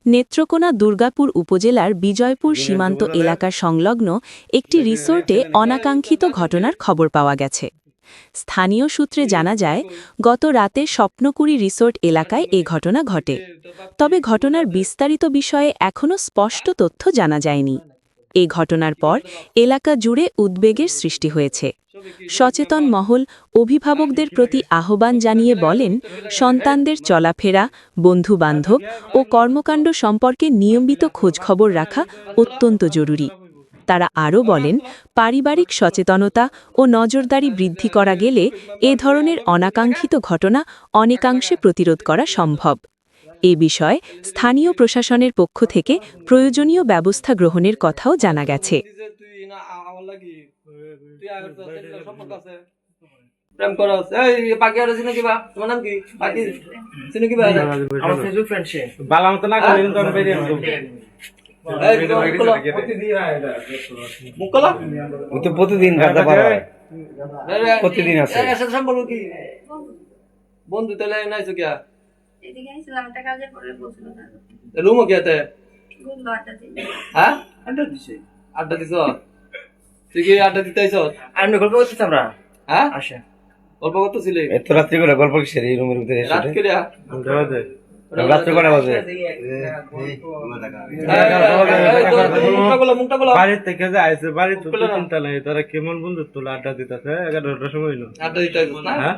নেত্রকোনা দুর্গাপুর উপজেলার বিজয়পুর সীমান্ত এলাকার সংলগ্ন একটি রিসোর্টে অনাকাঙ্ক্ষিত ঘটনার খবর পাওয়া গেছে। স্থানীয় সূত্রে জানা যায়, গত রাতে স্বপ্নকুড়ি রিসোর্ট এলাকায় এ ঘটনা ঘটে। তবে ঘটনার বিস্তারিত বিষয়ে এখনও স্পষ্ট তথ্য জানা যায়নি। এ ঘটনার পর এলাকা জুড়ে উদ্বেগের সৃষ্টি হয়েছে। সচেতন মহল অভিভাবকদের প্রতি আহ্বান জানিয়ে বলেন, সন্তানদের চলাফেরা, বন্ধু-বান্ধব ও কর্মকাণ্ড সম্পর্কে নিয়মিত খোঁজখবর রাখা অত্যন্ত জরুরি। তারা আরও বলেন, পারিবারিক সচেতনতা ও নজরদারি বৃদ্ধি করা গেলে এ ধরনের অনাকাঙ্ক্ষিত ঘটনা অনেকাংশে প্রতিরোধ করা সম্ভব। এ বিষয়ে স্থানীয় প্রশাসনের পক্ষ থেকে প্রয়োজনীয় ব্যবস্থা গ্রহণের কথাও জানা গেছে। প্রতিদিন আছে বন্ধু তাহলে নাইছো কিয়া রুমও কিয়াতে হ্যাঁ আড্ডা দিছ তুই কি আড্ডা দিতেছ? আমি গল্প করতেছি আমরা। হ্যাঁ আচ্ছা গল্প করতেছিলে এত রাত্রি করে গল্প কিসের এই রুমের ভিতরে? রাত করে রাত্রি কটা বাজে? বাড়ির থেকে যে আইছে বাড়ি তো চিন্তা নাই, তারা কেমন বন্ধুত্ব আড্ডা দিতেছে 11টার সময় আড্ডা দিতে হ্যাঁ